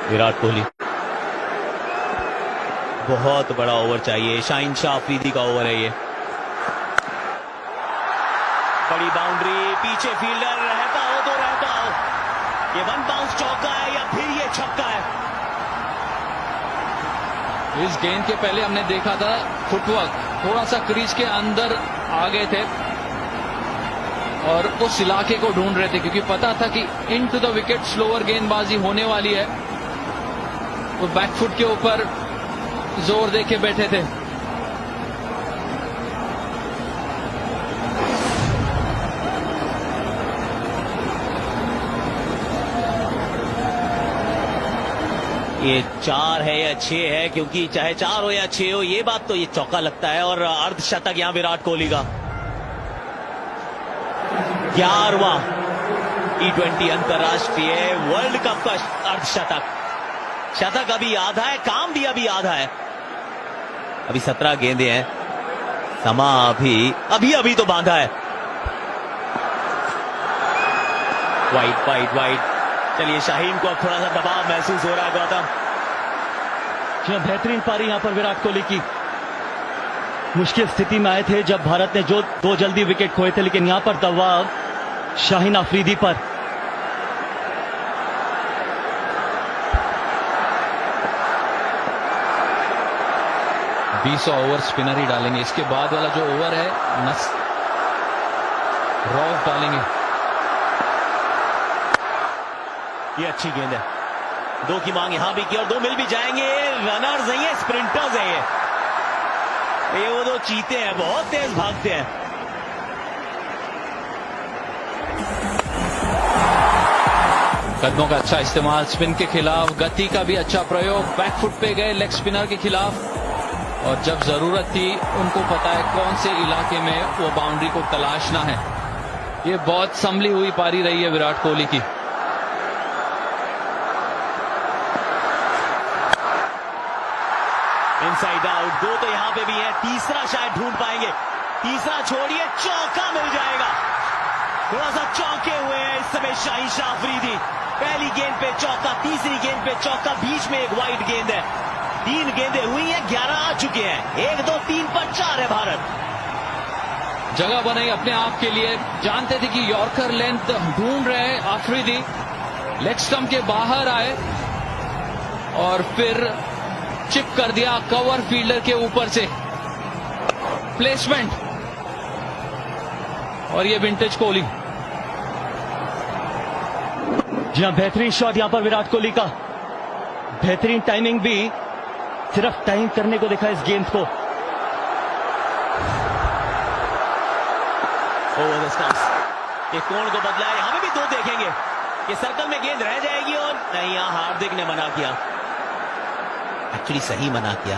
विराट कोहली, बहुत बड़ा ओवर चाहिए। शाहीन शाह अफरीदी का ओवर है ये। बड़ी बाउंड्री, पीछे फील्डर, रहता हो तो रहता हो। ये वन बाउंस चौका है या फिर ये छक्का है? इस गेंद के पहले हमने देखा था फुटवर्क थोड़ा सा क्रीज के अंदर आ गए थे और उस इलाके को ढूंढ रहे थे, क्योंकि पता था कि इन टू द विकेट स्लोअर गेंदबाजी होने वाली है। तो बैकफुट के ऊपर जोर देके बैठे थे। ये 4 है या 6 है, क्योंकि चाहे 4 हो या 6 हो, ये बात तो ये चौका लगता है। और अर्धशतक यहां विराट कोहली का 11वां T20 अंतरराष्ट्रीय वर्ल्ड कप का अर्धशतक। शतक अभी आधा है, काम भी अभी आधा है। अभी 17 गेंदें हैं, समा अभी तो बांधा है। Wide wide wide. चलिए, शाहीन को अब थोड़ा सा दबाव महसूस हो रहा है। गौतम, बेहतरीन पारी यहां पर विराट कोहली की। मुश्किल स्थिति में आए थे जब भारत ने जो 2 जल्दी विकेट खोए थे, लेकिन यहां पर दबाव शाहीन अफरीदी पर। बीस ओवर स्पिनर ही डालेंगे। इसके बाद वाला जो ओवर है रॉफ डालेंगे। ये अच्छी गेंद है। 2 की मांग यहां भी की और 2 मिल भी जाएंगे। रनर्स हैं ये, स्प्रिंटर्स हैं ये वो 2 चीते हैं, बहुत तेज भागते हैं। कदमों का अच्छा इस्तेमाल स्पिन के खिलाफ, गति का भी अच्छा प्रयोग। बैकफुट पे गए लेग स्पिनर के खिलाफ, और जब जरूरत थी उनको पता है कौन से इलाके में वो बाउंड्री को तलाशना है। ये बहुत संभली हुई पारी रही है विराट कोहली की। Inside out. 2 तो यहां पे भी है, तीसरा शायद ढूंढ पाएंगे। तीसरा छोड़िए, चौका मिल जाएगा। थोड़ा सा चौके हुए हैं इस समय शाहीन शाह अफरीदी। पहली गेंद पे चौका, तीसरी गेंद पे चौका, बीच में एक वाइड गेंद है। 3 गेंदें हुई हैं, 11 आ चुके हैं। 1 2 3 पर 4 है भारत। जगह बनाई अपने आप के लिए। जानते थे कि यॉर्कर लेंथ ढूंढ रहे हैं अफरीदी। लेग स्टंप के बाहर आए और फिर चिप कर दिया कवर फील्डर के ऊपर से। प्लेसमेंट, और ये विंटेज कोहली। जी हां, बेहतरीन शॉट यहां पर विराट कोहली का। बेहतरीन टाइमिंग भी, सिर्फ टाइम करने को देखा इस गेंद को। Over the stumps. ये कोण को बदला है, यहां पे भी 2 देखेंगे। ये सर्कल में गेंद रह जाएगी और नहीं, यहां हार्दिक ने मना किया। एक्चुअली सही मना किया।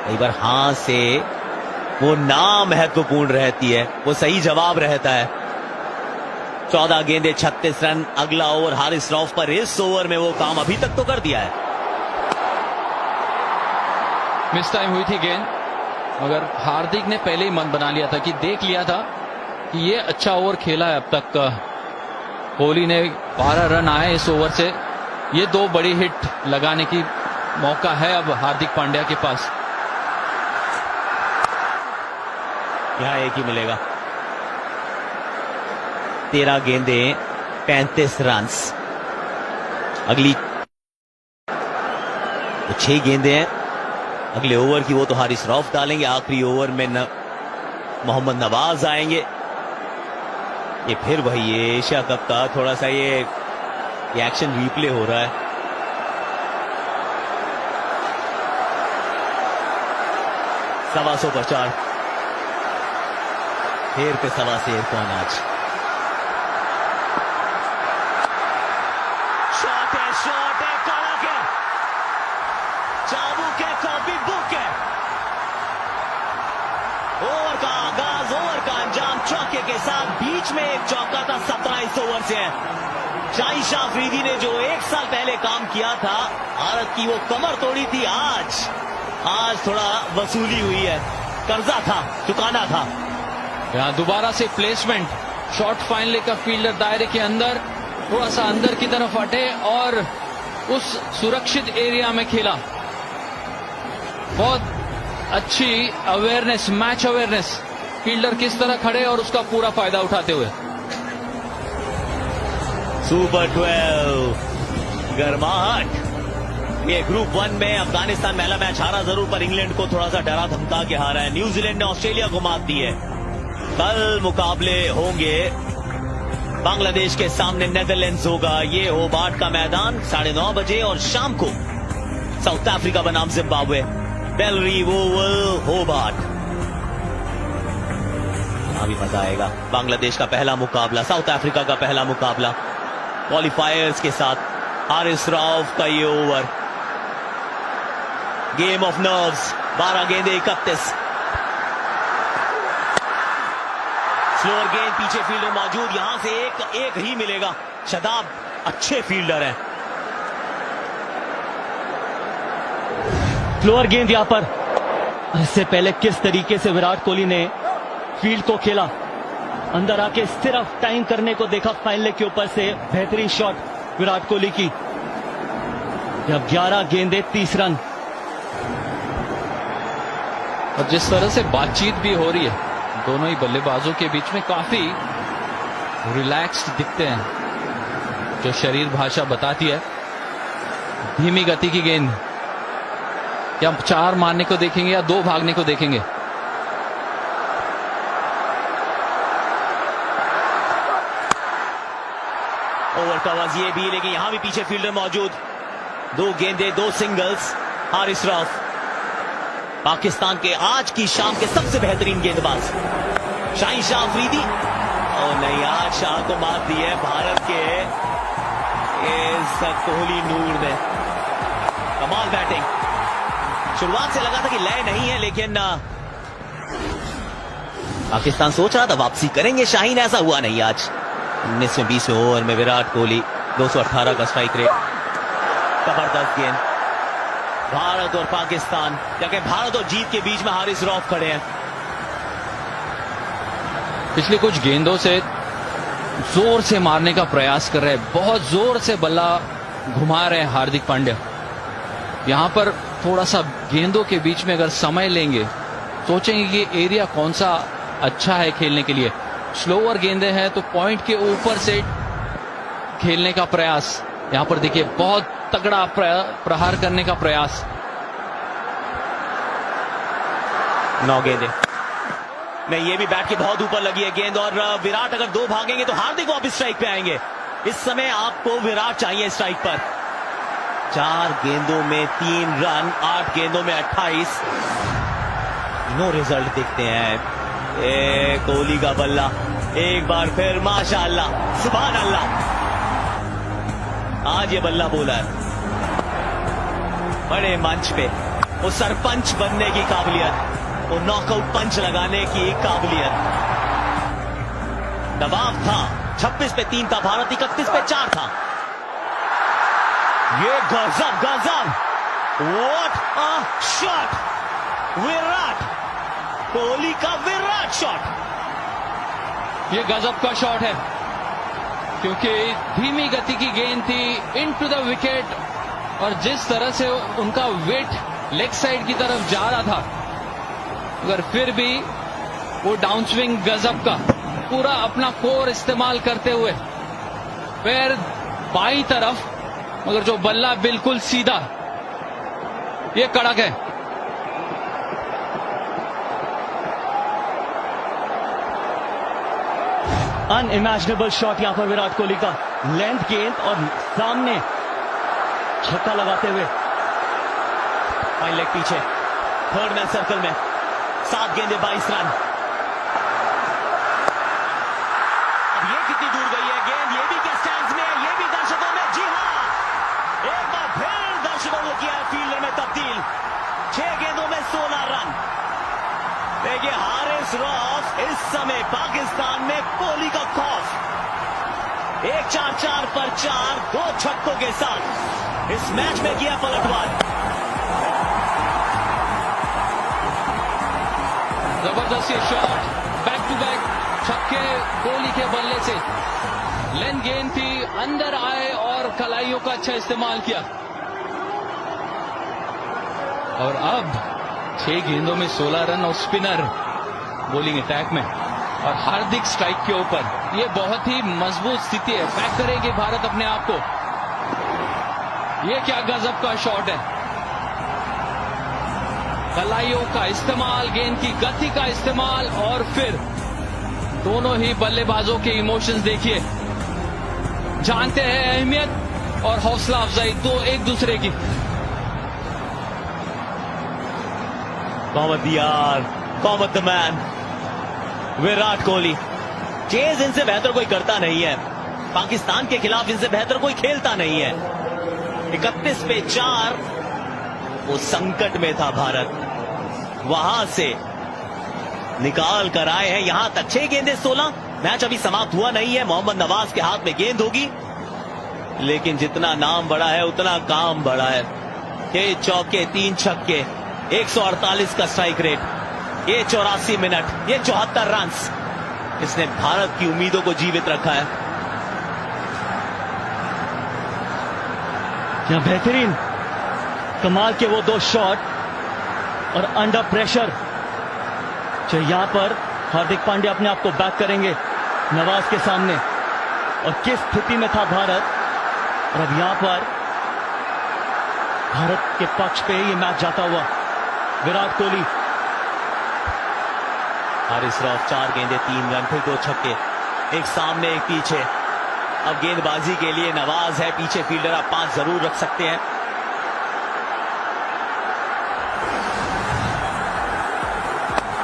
कई बार हां से वो ना महत्वपूर्ण रहती है, वो सही जवाब रहता है। 14 गेंदें 36 रन। अगला ओवर हारिस रऊफ पर। इस ओवर में वो काम अभी तक तो कर दिया है। मिस टाइम हुई थी गेंद, मगर हार्दिक ने पहले ही मन बना लिया था कि देख लिया था कि ये अच्छा ओवर खेला है अब तक। कोहली ने 12 रन आए इस ओवर से। ये 2 बड़ी हिट लगाने की मौका है अब हार्दिक पांड्या के पास। यहां एक ही मिलेगा। 13 गेंदें 35 रन। अगली 6 गेंदें हैं अगले ओवर की, वो तो हारिस रऊफ डालेंगे। आखिरी ओवर में मोहम्मद नवाज आएंगे। ये फिर वही ये एशिया कप का थोड़ा सा ये एक्शन रिप्ले हो रहा है। सवा सौ पर 4। फिर पे सवा से कौन आज। शॉट है, कड़क है, चाबुक है, कॉपी बुक है। ओवर का आगाज, ओवर का अंजाम चौके के साथ। बीच में एक चौका था 17 ओवर से है। शाहीन शाह अफरीदी ने जो 1 साल पहले काम किया था, भारत की वो कमर तोड़ी थी। आज थोड़ा वसूली हुई है, कर्जा था, चुकाना था। यहां दोबारा से प्लेसमेंट, शॉट फाइन लेकर फील्डर दायरे के अंदर, थोड़ा सा अंदर की तरफ हटे और उस सुरक्षित एरिया में खेला, बहुत अच्छी अवेयरनेस, मैच अवेयरनेस, फील्डर किस तरह खड़े और उसका पूरा फायदा उठाते हुए। सुपर 12 गर्माहट। ये ग्रुप 1 में अफगानिस्तान पहला मैच हारा जरूर, पर इंग्लैंड को थोड़ा सा डरा धमका के हारा है। न्यूजीलैंड ने ऑस्ट्रेलिया को मात दी है। कल मुकाबले होंगे, बांग्लादेश के सामने नेदरलैंड्स होगा। ये होबार्ट का मैदान 9:30 बजे, और शाम को साउथ अफ्रीका बनाम जिम्बाब्वे, बेलरी ओवल होबार्ट। अभी मजा आएगा। बांग्लादेश का पहला मुकाबला, साउथ अफ्रीका का पहला मुकाबला क्वालिफायर्स के साथ। हारिस रऊफ का ये ओवर, गेम ऑफ नर्व्स, 12 गेंदे 31। स्लोअर गेंद, पीछे फील्डर मौजूद, यहां से एक ही मिलेगा। शदाब अच्छे फील्डर हैं। फ्लोअर गेंद यहां पर। इससे पहले किस तरीके से विराट कोहली ने फील्ड को खेला, अंदर आके सिर्फ टाइम करने को देखा फाइन लेग के ऊपर से। बेहतरीन शॉट विराट कोहली की। जब 11 गेंदे 30 रन। और जिस तरह से बातचीत भी हो रही है दोनों ही बल्लेबाजों के बीच में, काफी रिलैक्स्ड दिखते हैं, जो शरीर भाषा बताती है। धीमी गति की गेंद, क्या 4 मारने को देखेंगे या 2 भागने को देखेंगे? ओवर कवर्स ये भी, लेकिन यहां भी पीछे फील्डर मौजूद। 2 गेंदे 2 सिंगल्स। हारिस रऊफ पाकिस्तान के आज की शाम के सबसे बेहतरीन गेंदबाज। शाहीन शाह अफरीदी, और नहीं, आज शाह को मात दी है भारत के इस कोहली नूर ने। कमाल बैटिंग। शुरुआत से लगा था कि लय नहीं है, लेकिन पाकिस्तान सोच रहा था वापसी करेंगे शाहीन, ऐसा हुआ नहीं। आज 19वें 20वें ओवर में विराट कोहली 218 का स्ट्राइक रेट। जबरदस्त गेंद। भारत और पाकिस्तान, क्या भारत और जीत के बीच में हारिस रऊफ खड़े हैं। पिछले कुछ गेंदों से जोर से मारने का प्रयास कर रहे हैं, बहुत जोर से बल्ला घुमा रहे हैं हार्दिक पांड्या। यहां पर थोड़ा सा गेंदों के बीच में अगर समय लेंगे, सोचेंगे कि एरिया कौन सा अच्छा है खेलने के लिए। स्लोअर गेंदे हैं तो पॉइंट के ऊपर से खेलने का प्रयास। यहां पर देखिए, बहुत तगड़ा प्रहार करने का प्रयास। 9 गेंदे नहीं, ये भी बैट के बहुत ऊपर लगी है गेंद, और विराट अगर 2 भागेंगे तो हार्दिक वापस स्ट्राइक पे आएंगे। इस समय आपको विराट चाहिए स्ट्राइक पर। 4 गेंदों में 3 रन, 8 गेंदों में 28। नो रिजल्ट दिखते हैं। कोहली का बल्ला एक बार फिर, माशाअल्लाह, सुभान अल्लाह। आज ये बल्ला बोला है बड़े मंच पे, वो सरपंच बनने की काबिलियत, वो नॉकआउट पंच लगाने की काबिलियत। दबाव था, 26 पे 3 था भारत, 31 पे 4 था। ये गजब गजब, what a shot! Virat Kohli का विराट शॉट। ये गजब का शॉट है, क्योंकि धीमी गति की गेंद थी, इनटू द विकेट, और जिस तरह से उनका वेट लेग साइड की तरफ जा रहा था, मगर फिर भी वो डाउन स्विंग गजब का, पूरा अपना कोर इस्तेमाल करते हुए पैर बाईं तरफ, मगर जो बल्ला बिल्कुल सीधा। ये कड़क है। अनइमेजिनेबल शॉट यहां पर विराट कोहली का। लेंथ गेंद और सामने छक्का लगाते हुए। फाइन लेग पीछे, थर्ड मैन सर्कल में, 7 गेंदे 22 रन। अब ये कितनी दूर गई है गेंद, ये भी क्या स्टैंड्स में, ये भी दर्शकों में। जी हां, एक बार फिर दर्शकों को किया है फील्डर में तब्दील। 6 गेंदों में 16 रन। देखिए, हारिस रऊफ इस समय पाकिस्तान में कोहली का खौफ। 1-4-4 पर 4, 2 छक्कों के साथ इस मैच में किया पलटवार। जबरदस्त ये शॉट, बैक टू बैक छक्के कोहली के बल्ले से। लेंथ गेंद थी, अंदर आए और कलाइयों का अच्छा इस्तेमाल किया। और अब 6 गेंदों में 16 रन और स्पिनर बॉलिंग अटैक में, और हार्दिक स्ट्राइक के ऊपर। ये बहुत ही मजबूत स्थिति है, बैक करेगी भारत अपने आप को। ये क्या गजब का शॉट है, कलाइयों का इस्तेमाल, गेंद की गति का इस्तेमाल, और फिर दोनों ही बल्लेबाजों के इमोशंस देखिए, जानते हैं अहमियत और हौसला अफजाई तो एक दूसरे की। मोहम्मद यार, Mohammed the man, Virat Kohli. Chase इनसे बेहतर कोई करता नहीं है, पाकिस्तान के खिलाफ इनसे बेहतर कोई खेलता नहीं है। 31 पे 4, वो संकट में था भारत, वहां से निकाल कर आए हैं यहां तक। 6 गेंदें 16, मैच अभी समाप्त हुआ नहीं है। मोहम्मद नवाज के हाथ में गेंद होगी, लेकिन जितना नाम बड़ा है उतना काम बड़ा है। 6 चौके 3 छक्के, 148 का स्ट्राइक रेट, ये 84 मिनट, ये 74 रन, इसने भारत की उम्मीदों को जीवित रखा है। क्या बेहतरीन, कमाल के वो 2 शॉट, और अंडर प्रेशर जो यहां पर हार्दिक पांड्या अपने आप को बैक करेंगे नवाज के सामने, और किस स्थिति में था भारत। और अब यहां पर भारत के पक्ष पे ये मैच जाता हुआ विराट कोहली। हारिस रऊफ 4 गेंदें 3 रन, फिर 2 छक्के, एक सामने एक पीछे। अब गेंदबाजी के लिए नवाज है, पीछे फील्डर आप 5 जरूर रख सकते हैं।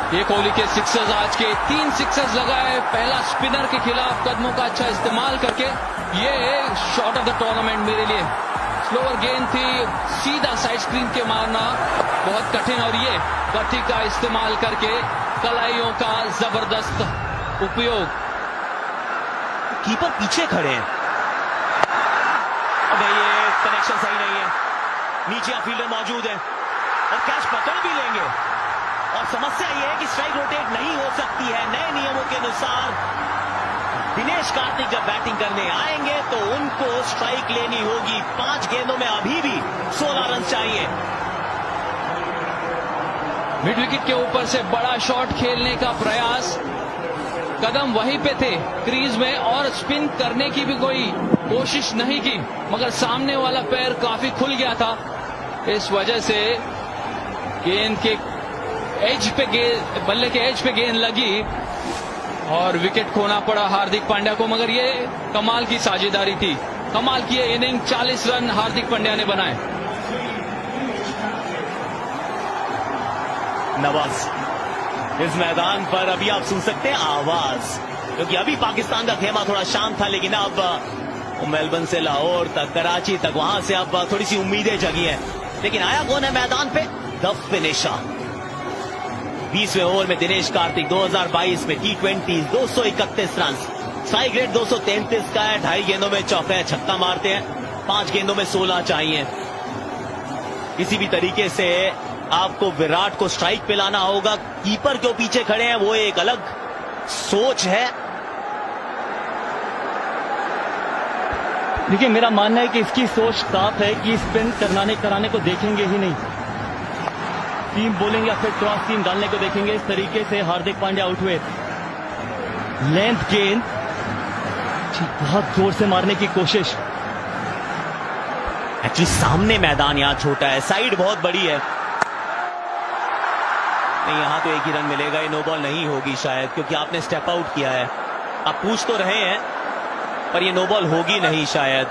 ये कोहली के सिक्सर्स, आज के 3 सिक्सर्स लगाए, पहला स्पिनर के खिलाफ कदमों का अच्छा इस्तेमाल करके। ये शॉट ऑफ द टूर्नामेंट मेरे लिए। स्लोअर गेंद थी, सीधा साइड स्क्रीन के मारना बहुत कठिन, और ये गति का इस्तेमाल करके कलाइयों का जबरदस्त उपयोग। कीपर पीछे खड़े हैं, अबे ये कनेक्शन सही नहीं है, नीचे फील्डर मौजूद है और कैच पकड़ भी लेंगे। और समस्या यह है कि स्ट्राइक रोटेट नहीं हो सकती है। नए नियमों के अनुसार दिनेश कार्तिक जब बैटिंग करने आएंगे तो उनको स्ट्राइक लेनी होगी। 5 गेंदों में अभी भी 16 रन चाहिए। मिड विकेट के ऊपर से बड़ा शॉट खेलने का प्रयास, कदम वहीं पे थे क्रीज में, और स्पिन करने की भी कोई कोशिश नहीं की, मगर सामने वाला पैर काफी खुल गया था। इस वजह से गेंद के एज पे बल्ले के एज पे गेंद लगी और विकेट खोना पड़ा हार्दिक पांड्या को। मगर ये कमाल की साझेदारी थी, कमाल की इनिंग। 40 रन हार्दिक पांड्या ने बनाए। नवाज इस मैदान पर अभी आप सुन सकते हैं आवाज, क्योंकि अभी पाकिस्तान का खेमा थोड़ा शांत था, लेकिन अब मेलबर्न से लाहौर तक, कराची तक, वहां से अब थोड़ी सी उम्मीदें जगी हैं। लेकिन आया कौन है मैदान पे? The finisher. 20वें ओवर में दिनेश कार्तिक 2022 में T20 231 रन, स्ट्राइक रेट 233 का है। 2.5 गेंदों में चौका छक्का मारते हैं, 5 गेंदों में 16 चाहिए। किसी भी तरीके से आपको विराट को स्ट्राइक पे लाना होगा। कीपर क्यों पीछे खड़े हैं वो एक अलग सोच है। देखिए, मेरा मानना है कि इसकी सोच साफ है कि स्पिन कराने को देखेंगे ही नहीं, टीम बोलेंगे या फिर क्रॉस टीम डालने को देखेंगे। इस तरीके से हार्दिक पांड्या आउट हुए। लेंथ गेंद बहुत जोर से मारने की कोशिश। एक्चुअली सामने मैदान यहां छोटा है, साइड बहुत बड़ी है। नहीं, यहां तो एक ही रन मिलेगा, ये नो बॉल नहीं होगी शायद, क्योंकि आपने स्टेप आउट किया है। आप पूछ तो रहे हैं पर ये नो बॉल होगी नहीं शायद।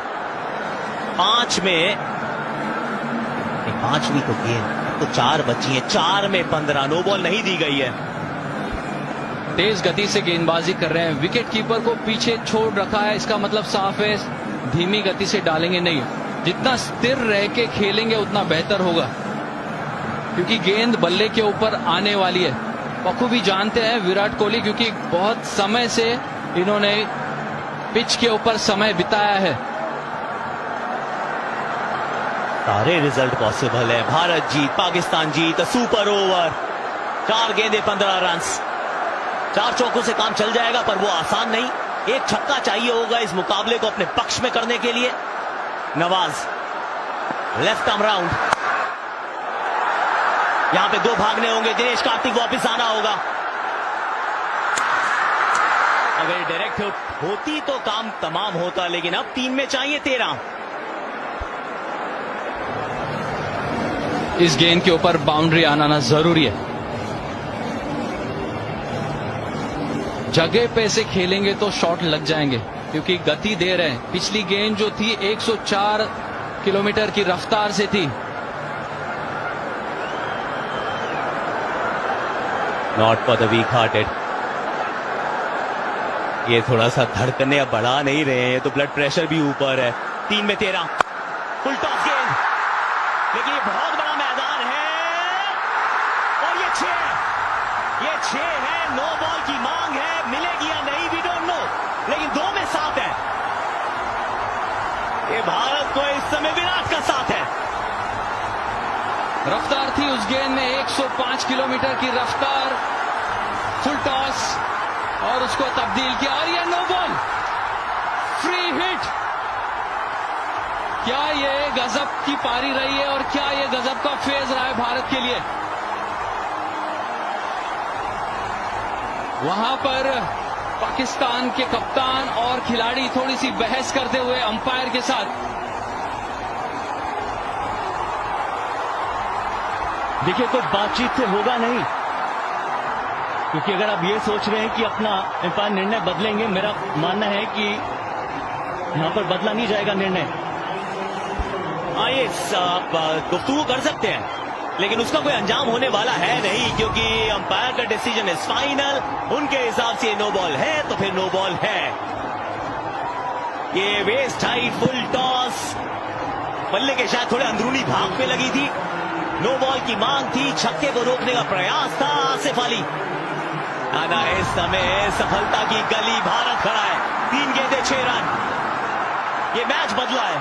5 में 5वीं तो गेंद तो 4 बची है, 4 में 15, नो बॉल नहीं दी गई है। तेज गति से गेंदबाजी कर रहे हैं, विकेट कीपर को पीछे छोड़ रखा है। इसका मतलब साफ है, धीमी गति से डालेंगे नहीं। जितना स्थिर रह के खेलेंगे उतना बेहतर होगा, क्योंकि गेंद बल्ले के ऊपर आने वाली है। बखूबी जानते हैं विराट कोहली, क्योंकि बहुत समय से इन्होंने पिच के ऊपर समय बिताया है। सारे रिजल्ट पॉसिबल है। भारत जीत, पाकिस्तान जीत, सुपर ओवर। 4 गेंदें 15 रन, 4 चौकों से काम चल जाएगा, पर वो आसान नहीं। एक छक्का चाहिए होगा इस मुकाबले को अपने पक्ष में करने के लिए। नवाज लेफ्ट आर्म राउंड, यहां पे 2 भागने होंगे, दिनेश कार्तिक वापस आना होगा। अगर डायरेक्ट होती तो काम तमाम होता, लेकिन अब 3 में चाहिए 13। इस गेंद के ऊपर बाउंड्री आना जरूरी है। जगह पे से खेलेंगे तो शॉट लग जाएंगे क्योंकि गति दे रहे हैं। पिछली गेंद जो थी 104 किलोमीटर की रफ्तार से थी। Not for the week hearted. ये थोड़ा सा धड़कने अब बढ़ा नहीं रहे हैं, तो ब्लड प्रेशर भी ऊपर है। 3 में 13, फुल टॉस गेंद, लेकिन ये बहुत बड़ा मैदान है और ये 6 है। नो बॉल की मांग है, मिलेगी या नहीं वी डोंट नो, लेकिन 2 में 7 है। ये भारत को इस समय विराट का साथ है। रफ्तार थी उस गेंद में 105 किलोमीटर की रफ्तार। फुल टॉस और उसको तब्दील किया और ये नो बॉल, फ्री हिट। क्या ये गजब की पारी रही है और क्या ये गजब का फेज रहा है भारत के लिए। वहां पर पाकिस्तान के कप्तान और खिलाड़ी थोड़ी सी बहस करते हुए अंपायर के साथ। देखिए, कोई बातचीत से होगा नहीं, क्योंकि अगर आप ये सोच रहे हैं कि अपना अंपायर निर्णय बदलेंगे, मेरा मानना है कि यहां पर बदला नहीं जाएगा निर्णय। ये आप गुफ्तगू कर सकते हैं, लेकिन उसका कोई अंजाम होने वाला है नहीं, क्योंकि अंपायर का डिसीजन इज फाइनल। उनके हिसाब से नो बॉल है तो फिर नो बॉल है। ये वेस्ट हाइट फुल टॉस, बल्ले के शायद थोड़े अंदरूनी भाग पे लगी थी। नो बॉल की मांग थी, छक्के को रोकने का प्रयास था आसिफ अली। आना इस समय सफलता की गली, भारत खड़ा है। 3 गेंदें 6 रन। ये मैच बदला है,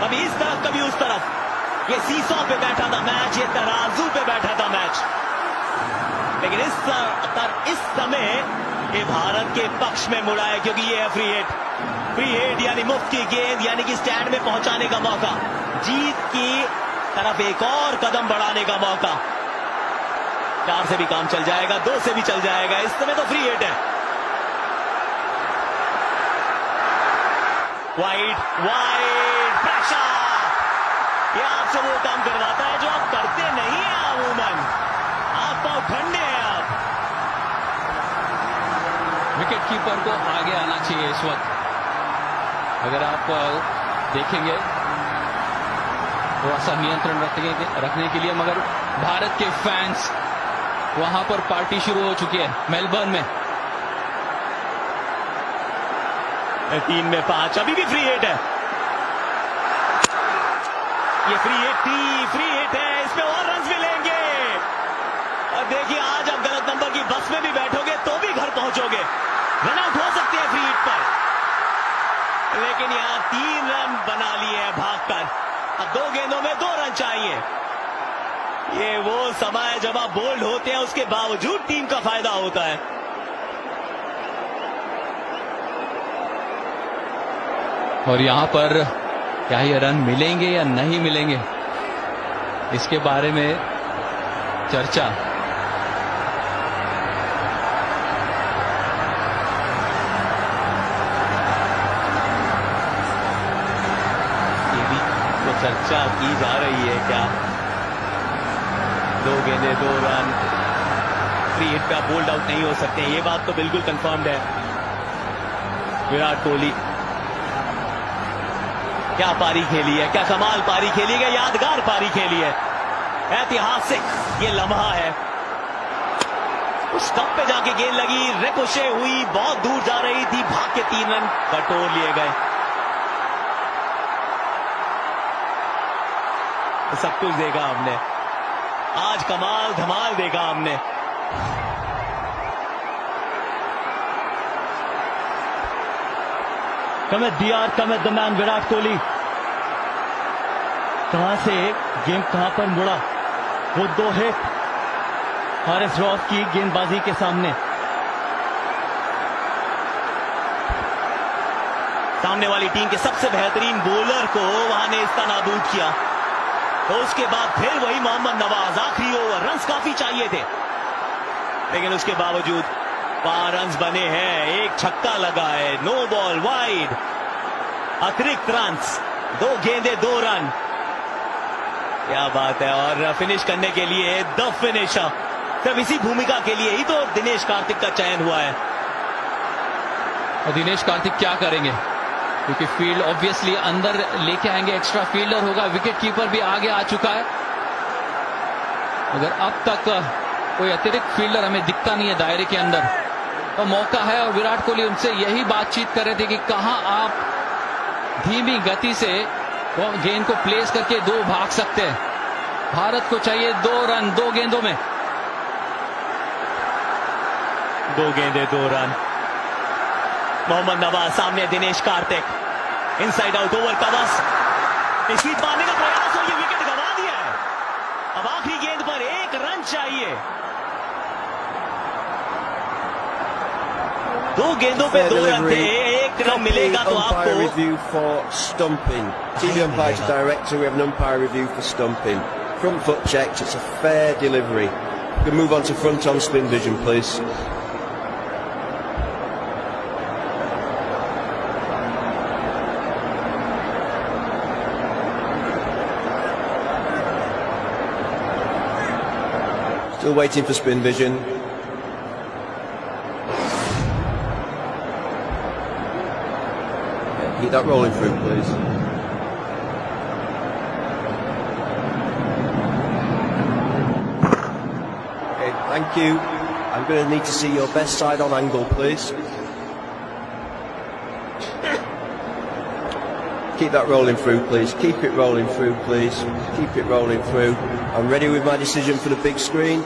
कभी इस तरफ कभी उस तरफ। ये सीसॉ पे बैठा था मैच, ये तराजू पे बैठा था मैच, लेकिन इस समय ये भारत के पक्ष में मुड़ा है, क्योंकि ये है फ्री हिट। फ्री हिट यानी मुफ्त की गेंद, यानी कि स्टैंड में पहुंचाने का मौका, जीत की तरफ एक और कदम बढ़ाने का मौका। 4 से भी काम चल जाएगा, 2 से भी चल जाएगा। इस समय तो फ्री हिट है। वाइड प्रेशर, ये आपसे वो काम करवाता है जो आप करते नहीं हैं अमूमन। आप बहुत ठंडे हैं। आप विकेट कीपर को आगे आना चाहिए इस वक्त। अगर आप देखेंगे थोड़ा सा नियंत्रण रखने के लिए, मगर भारत के फैंस वहां पर पार्टी शुरू हो चुकी है मेलबर्न में। 3 में 5, अभी भी फ्री हिट है। ये फ्री हिट है, इसमें और रन मिलेंगे। और देखिए, आज आप गलत नंबर की बस में भी बैठोगे तो भी घर पहुंचोगे। रन आउट हो सकते हैं फ्री हिट पर, लेकिन यहां 3 रन बना लिए हैं भागकर। अब 2 गेंदों में 2 रन चाहिए। ये वो समय जब आप बोल्ड होते हैं, उसके बावजूद टीम का फायदा होता है। और यहां पर क्या ये रन मिलेंगे या नहीं मिलेंगे, इसके बारे में चर्चा। ये भी तो चर्चा की जा रही है क्या? 2 गेंदें 2 रन, फ्री हिट पे आप बोल्ड आउट नहीं हो सकते, ये बात तो बिल्कुल कंफर्म्ड है। विराट कोहली क्या पारी खेली है, क्या कमाल पारी खेली है, यादगार पारी खेली है, ऐतिहासिक ये लम्हा है। उस स्टंप पे जाके गेंद लगी, रिकोशे हुई, बहुत दूर जा रही थी, भाग के 3 रन बटोर लिए गए। तो सब कुछ देखा हमने आज, कमाल धमाल देखा हमने। Come the man Virat Kohli. कहां से गेम कहां पर मुड़ा, वो 2 हिट हारिस रऊफ की गेंदबाजी के सामने। सामने वाली टीम के सबसे बेहतरीन बॉलर को वहां ने इसका नाबूद किया। तो उसके बाद फिर वही मोहम्मद नवाज, आखिरी ओवर, रन्स काफी चाहिए थे लेकिन उसके बावजूद 5 रन्स बने हैं, एक छक्का लगा है, नो बॉल वाइड, अतिरिक्त रन्स, 2 गेंदे 2 रन, क्या बात है। और फिनिश करने के लिए द फिनिशर, सिर्फ इसी भूमिका के लिए ही तो दिनेश कार्तिक का चयन हुआ है। और दिनेश कार्तिक क्या करेंगे, क्योंकि फील्ड ऑब्वियसली अंदर लेके आएंगे, एक्स्ट्रा फील्डर होगा, विकेट कीपर भी आगे आ चुका है। अगर अब तक कोई अतिरिक्त फील्डर हमें दिखता नहीं है दायरे के अंदर, तो मौका है। और विराट कोहली उनसे यही बातचीत कर रहे थे कि कहां आप धीमी गति से गेंद को प्लेस करके 2 भाग सकते हैं। भारत को चाहिए 2 रन 2 गेंदों में। 2 गेंदे 2 रन। मोहम्मद नवाज सामने Dinesh Karthik, inside out over का बस स्वीप मारने का प्रयास और ये विकेट गंवा दिया है। अब आखिरी गेंद पर 1 रन चाहिए। 2 गेंदों पे 2 रन थे, 1 रन मिलेगा तो Umpire आपको। review for stumping. TV umpire to director, we have an umpire review for stumping. Front foot checked, it's a fair delivery. We can move on to front on spin vision, please. Still waiting for spin vision. Keep that rolling through, please. Okay, thank you. I'm going to need to see your best side on angle, please. Keep that rolling through, please. Keep it rolling through, please. Keep it rolling through. I'm ready with my decision for the big screen.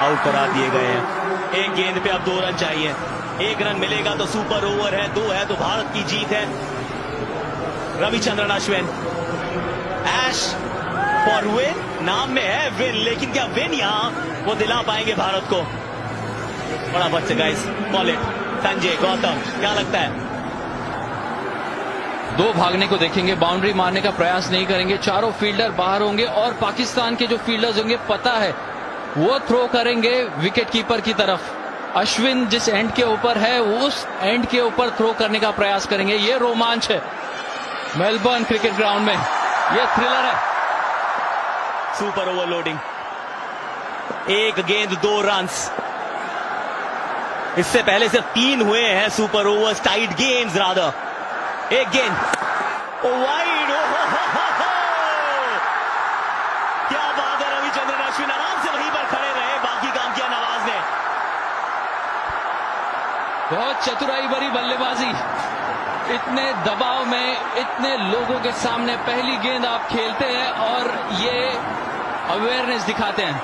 Out करार दिए गए हैं। 1 गेंद पे अब 2 run चाहिए। 1 run मिलेगा तो सुपर ओवर है, 2 है तो भारत की जीत है। रविचंद्रन अश्विन, ऐश फॉर विन, नाम में है विन, लेकिन क्या विन यहां वो दिला पाएंगे भारत को? फटाफट से guys, call it. Sanjay, Gautam, क्या लगता है? 2 भागने को देखेंगे, बाउंड्री मारने का प्रयास नहीं करेंगे। चारों फील्डर बाहर होंगे और पाकिस्तान के जो फील्डर्स होंगे पता है वो थ्रो करेंगे विकेट कीपर की तरफ। अश्विन जिस एंड के ऊपर है उस एंड के ऊपर थ्रो करने का प्रयास करेंगे। ये रोमांच है मेलबर्न क्रिकेट ग्राउंड में, ये थ्रिलर है। सुपर ओवरलोडिंग, 1 गेंद 2 रन्स। इससे पहले सिर्फ 3 हुए हैं super overs, tied games rather. 1 गेंद वाइड, क्या बात है। रविचंद्रन अश्विन आराम से वहीं पर खड़े रहे, बाकी काम किया नवाज ने। बहुत चतुराई भरी बल्लेबाजी, इतने दबाव में, इतने लोगों के सामने पहली गेंद आप खेलते हैं और ये अवेयरनेस दिखाते हैं।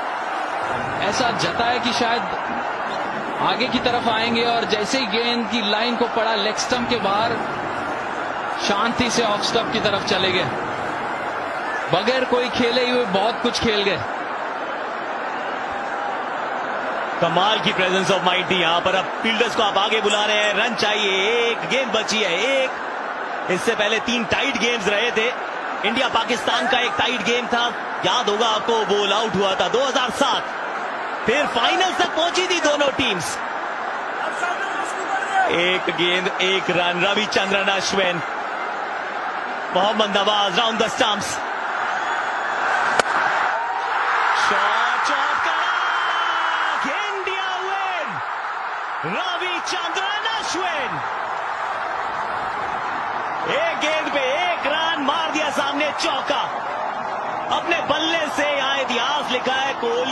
ऐसा जताया कि शायद आगे की तरफ आएंगे और जैसे ही गेंद की लाइन को पड़ा लेग स्टंप के बाहर, शांति से ऑफ स्टंप की तरफ चले गए, बगैर कोई खेले हुए बहुत कुछ खेल गए। कमाल की प्रेजेंस ऑफ माइंड थी यहां पर। अब फील्डर्स को आप आगे बुला रहे हैं, रन चाहिए, 1 गेंद बची है, 1। इससे पहले 3 टाइट गेम्स रहे थे। इंडिया पाकिस्तान का एक टाइट गेम था, याद होगा आपको, बोल आउट हुआ था 2007। फिर फाइनल तक पहुंची थी दोनों टीम्स। 1 गेंद 1 run. Ravichandran Ashwin, Mohammad Nawaz round the stumps, shot करा, इंडिया विन। रविचंद्रन अश्विन 1 गेंद पे 1 रन मार दिया, सामने चौका। अपने बल्ले से यहां इतिहास लिखा है कोहली।